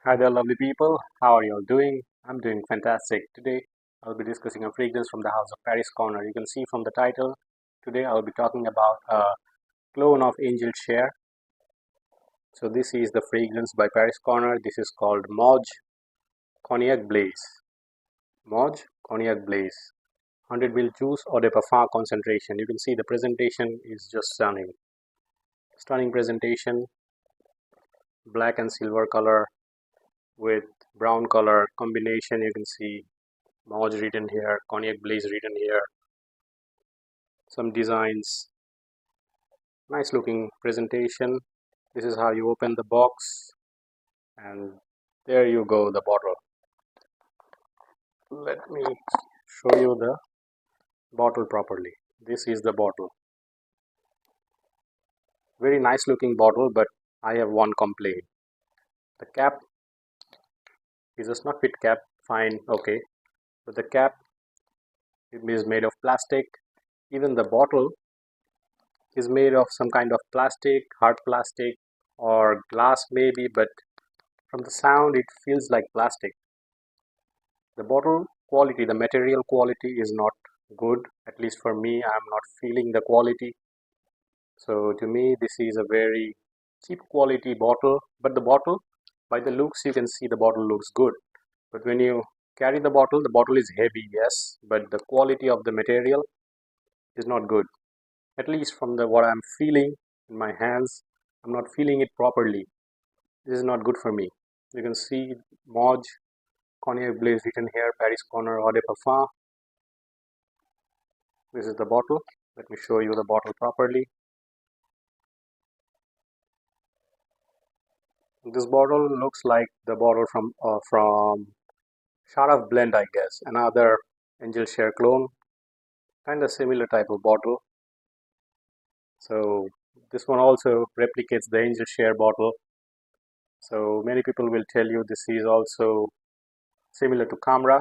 Hi there, lovely people. How are you all doing? I'm doing fantastic. Today, I'll be discussing a fragrance from the House of Paris Corner. You can see from the title, today I'll be talking about a clone of Angel Share. So, this is the fragrance by Paris Corner. This is called Mawj Cognac Blaze. Mawj Cognac Blaze. 100 ml juice or de parfum concentration. You can see the presentation is just stunning. Stunning presentation, black and silver color with brown color combination. You can see Mawj written here, Cognac Blaze written here, some designs, nice looking presentation. This is how you open the box, and there you go, the bottle. Let me show you the bottle properly. This is the bottle. Very nice looking bottle, but I have one complaint. The cap is a snug fit cap, fine, okay, but the cap is made of plastic. Even the bottle is made of some kind of plastic, hard plastic, or glass maybe, but from the sound it feels like plastic. The bottle quality, the material quality is not good. At least for me, I'm not feeling the quality. So to me, this is a very cheap quality bottle. But the bottle, by the looks, you can see the bottle looks good. But when you carry the bottle is heavy, yes, but the quality of the material is not good. At least from the what I'm feeling in my hands, I'm not feeling it properly. This is not good for me. You can see Moj Cognac Blaze written here, Paris Corner Eau de Parfum. This is the bottle. Let me show you the bottle properly. This bottle looks like the bottle from Sharaf Blend, I guess, another Angel Share clone, kind of similar type of bottle. So this one also replicates the Angel Share bottle. So many people will tell you this is also similar to khamrah.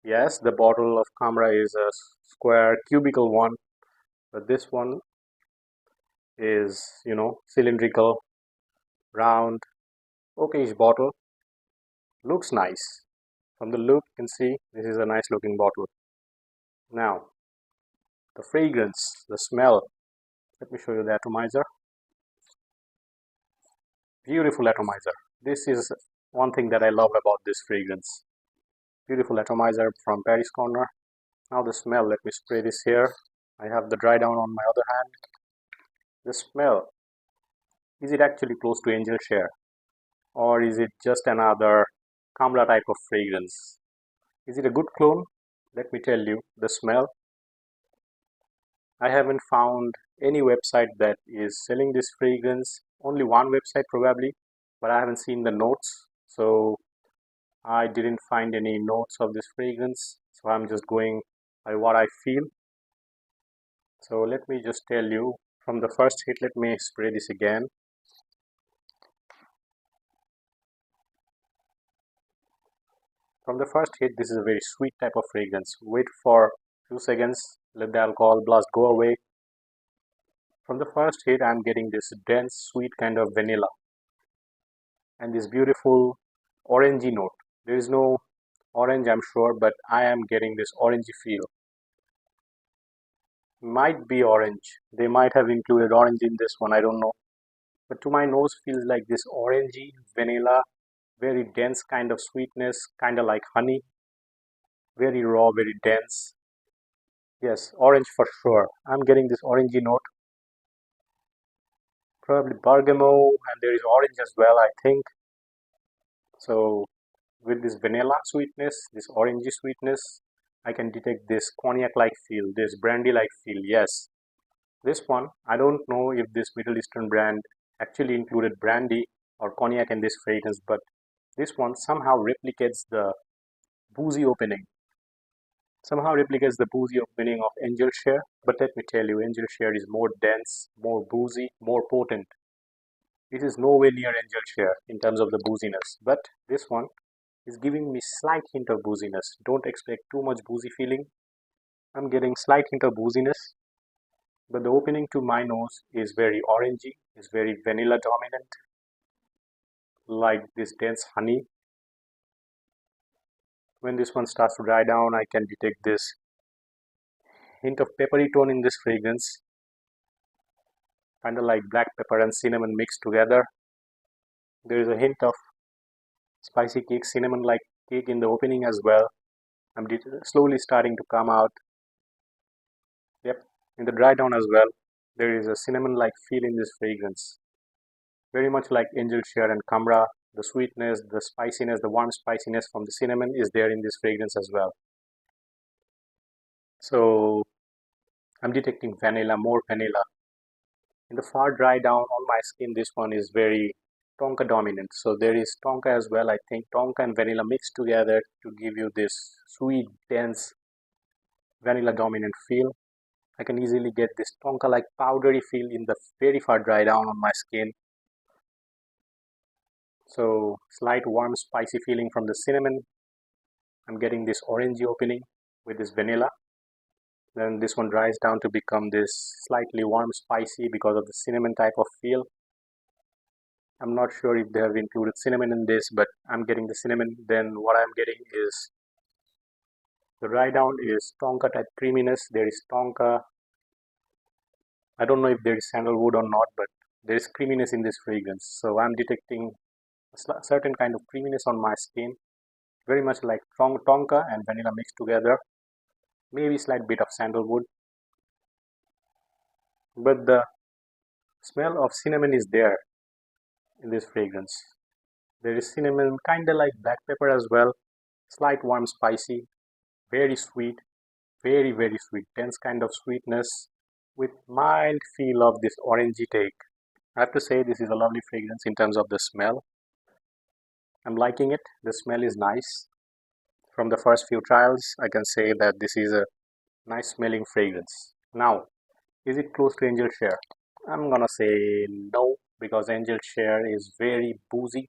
Yes, the bottle of khamrah is a square cubical one, but this one is, cylindrical, round, okayish bottle. Looks nice. From the look, you can see this is a nice looking bottle. Now, the fragrance, the smell. Let me show you the atomizer. Beautiful atomizer. This is one thing that I love about this fragrance. Beautiful atomizer from Paris Corner. Now the smell. Let me spray this here. I have the dry down on my other hand. The smell. Is it actually close to Angel Share? Or is it just another Kamla type of fragrance? Is it a good clone? Let me tell you, the smell. I haven't found any website that is selling this fragrance. Only one website probably, but I haven't seen the notes. So I didn't find any notes of this fragrance. So I'm just going by what I feel. So let me just tell you from the first hit, let me spray this again. From the first hit, this is a very sweet type of fragrance. Wait for few seconds, let the alcohol blast go away. From the first hit, I'm getting this dense, sweet kind of vanilla and this beautiful orangey note. There is no orange, I'm sure, but I am getting this orangey feel. Might be orange. They might have included orange in this one, I don't know. But to my nose feels like this orangey vanilla, very dense kind of sweetness, kind of like honey, very raw, very dense. Yes, orange for sure. I'm getting this orangey note, probably bergamot, and there is orange as well, I think. So with this vanilla sweetness, this orangey sweetness, I can detect this cognac-like feel, this brandy-like feel. Yes, this one, I don't know if this Middle Eastern brand actually included brandy or cognac in this fragrance, but this one somehow replicates the boozy opening. Somehow replicates the boozy opening of Angel Share. But let me tell you, Angel Share is more dense, more boozy, more potent. It is nowhere near Angel Share in terms of the booziness. But this one is giving me slight hint of booziness. Don't expect too much boozy feeling. I'm getting slight hint of booziness, but the opening to my nose is very orangey, is very vanilla dominant. like this dense honey. When this one starts to dry down, I can detect this hint of peppery tone in this fragrance, kind of like black pepper and cinnamon mixed together. There is a hint of spicy cake, cinnamon like cake in the opening as well. I'm slowly starting to come out. Yep, in the dry down as well, there is a cinnamon like feel in this fragrance. Very much like angel share and khamrah, the sweetness, the spiciness, the warm spiciness from the cinnamon is there in this fragrance as well. So I'm detecting vanilla, more vanilla. In the far dry down on my skin, this one is very tonka dominant. So there is tonka as well. I think tonka and vanilla mixed together to give you this sweet, dense, vanilla dominant feel. I can easily get this tonka like powdery feel in the very far dry down on my skin. So slight warm spicy feeling from the cinnamon. I'm getting this orangey opening with this vanilla. Then this one dries down to become this slightly warm spicy because of the cinnamon type of feel. I'm not sure if they have included cinnamon in this, but I'm getting the cinnamon. Then what I'm getting is the dry down is tonka type creaminess. There is tonka. I don't know if there is sandalwood or not, but there is creaminess in this fragrance. So I'm detecting a certain kind of creaminess on my skin, very much like tonka and vanilla mixed together. Maybe slight bit of sandalwood, but the smell of cinnamon is there in this fragrance. There is cinnamon, kind of like black pepper as well. Slight warm spicy, very sweet, very sweet, dense kind of sweetness with mild feel of this orangey take. I have to say this is a lovely fragrance in terms of the smell. I'm liking it. The smell is nice. From the first few trials, I can say that this is a nice smelling fragrance. Now, is it close to Angel Share? I'm gonna say no, because Angel Share is very boozy,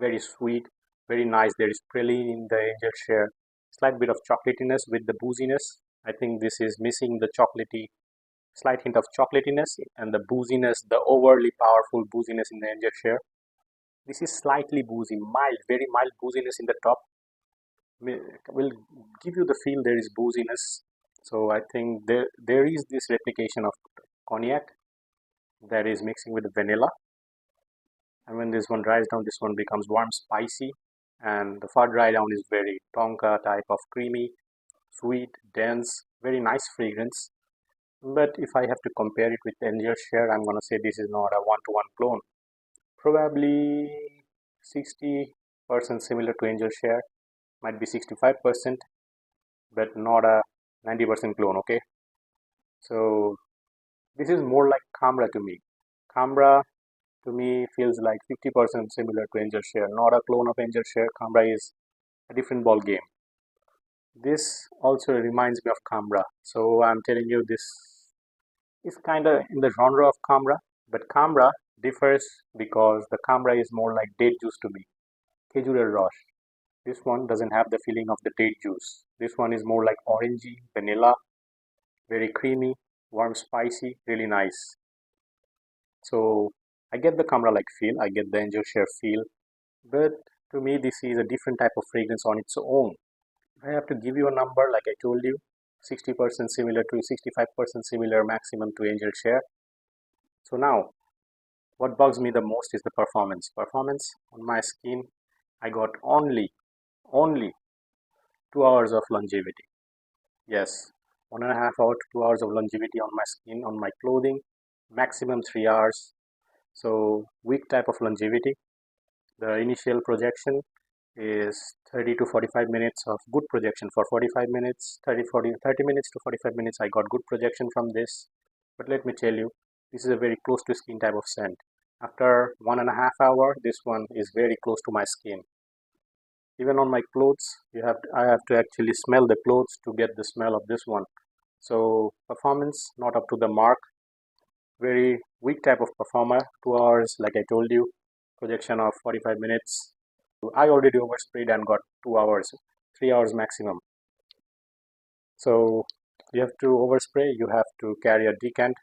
very sweet, very nice. There is praline in the Angel Share, slight bit of chocolatiness with the booziness. I think this is missing the chocolatey, slight hint of chocolatiness and the booziness, the overly powerful booziness in the Angel Share. This is slightly boozy, mild, very mild booziness in the top. Will give you the feel there is booziness. So I think there is this replication of cognac that is mixing with the vanilla. And when this one dries down, this one becomes warm, spicy, and the far dry down is very tonka type of creamy, sweet, dense, very nice fragrance. But if I have to compare it with Angel Share, I'm gonna say this is not a one-to-one clone. Probably 60% similar to Angel Share, might be 65%, but not a 90% clone. Okay, so this is more like khamrah to me. Khamrah to me feels like 50% similar to Angel Share, not a clone of Angel Share. Khamrah is a different ball game. This also reminds me of khamrah, so I'm telling you this is kind of in the genre of khamrah, but khamrah differs because the khamrah is more like date juice to me, khejur rush. This one doesn't have the feeling of the date juice. This one is more like orangey, vanilla, very creamy, warm, spicy, really nice. So I get the khamrah like feel, I get the angel share feel, but to me this is a different type of fragrance on its own. I have to give you a number, like I told you, 60% similar to 65% similar maximum to angel share. So now what bugs me the most is the performance. Performance on my skin, I got only 2 hours of longevity. Yes, 1.5 hours to 2 hours of longevity on my skin, on my clothing, maximum 3 hours. So weak type of longevity. The initial projection is 30 to 45 minutes of good projection. For 45 minutes, 30 minutes to 45 minutes, I got good projection from this. But let me tell you, this is a very close to skin type of scent. After 1.5 hours, this one is very close to my skin. Even on my clothes, I have to actually smell the clothes to get the smell of this one. So performance not up to the mark. Very weak type of performer. 2 hours, like I told you, projection of 45 minutes. I already oversprayed and got 2 hours, 3 hours maximum. So you have to overspray. You have to carry a decant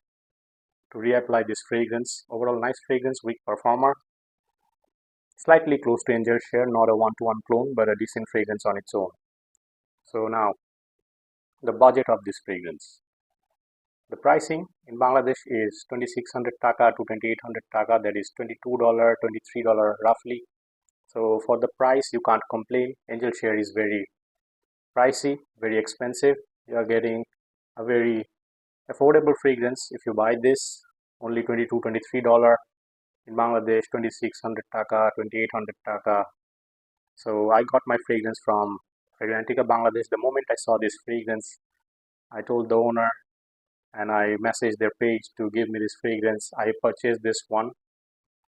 to reapply this fragrance. Overall nice fragrance, weak performer. Slightly close to Angel Share, not a one-to-one clone, but a decent fragrance on its own. So now, the budget of this fragrance. The pricing in Bangladesh is 2600 taka to 2800 taka, that is $22, $23 roughly. So for the price, you can't complain. Angel Share is very pricey, very expensive. You are getting a very affordable fragrance if you buy this, only $22, $23. In Bangladesh, 2600 taka, 2800 taka. So I got my fragrance from Fragrantica Bangladesh. The moment I saw this fragrance, I told the owner and I messaged their page to give me this fragrance. I purchased this one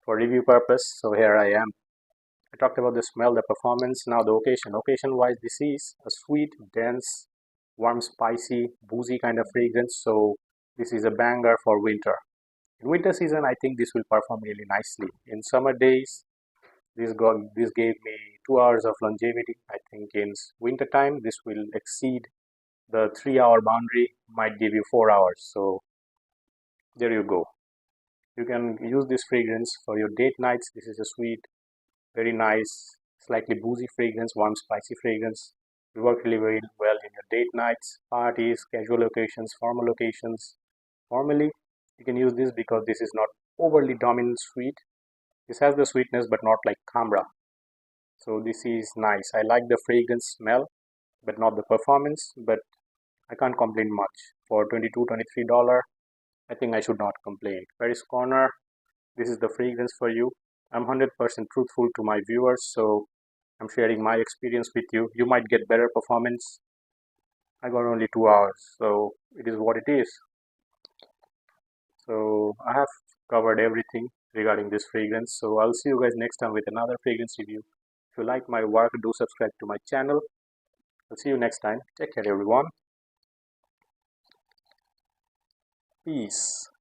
for review purpose. So here I am. I talked about the smell, the performance, now the occasion. Occasion wise, this is a sweet, dense, warm, spicy, boozy kind of fragrance. So this is a banger for winter. In winter season, I think this will perform really nicely. In summer days, this gave me 2 hours of longevity. I think in winter time, this will exceed the 3 hour boundary, might give you 4 hours. So there you go. You can use this fragrance for your date nights. This is a sweet, very nice, slightly boozy fragrance, warm, spicy fragrance. Will work really very well in your date nights, parties, casual occasions, formal occasions. Formally, you can use this because this is not overly dominant sweet. This has the sweetness, but not like khamrah. So this is nice. I like the fragrance smell, but not the performance. But I can't complain much. For $22, $23, I think I should not complain. Paris Corner, this is the fragrance for you. I'm 100% truthful to my viewers, so I'm sharing my experience with you. You might get better performance. I got only 2 hours, so it is what it is. So I have covered everything regarding this fragrance. So I'll see you guys next time with another fragrance review. If you like my work, do subscribe to my channel. I'll see you next time. Take care, everyone. Peace.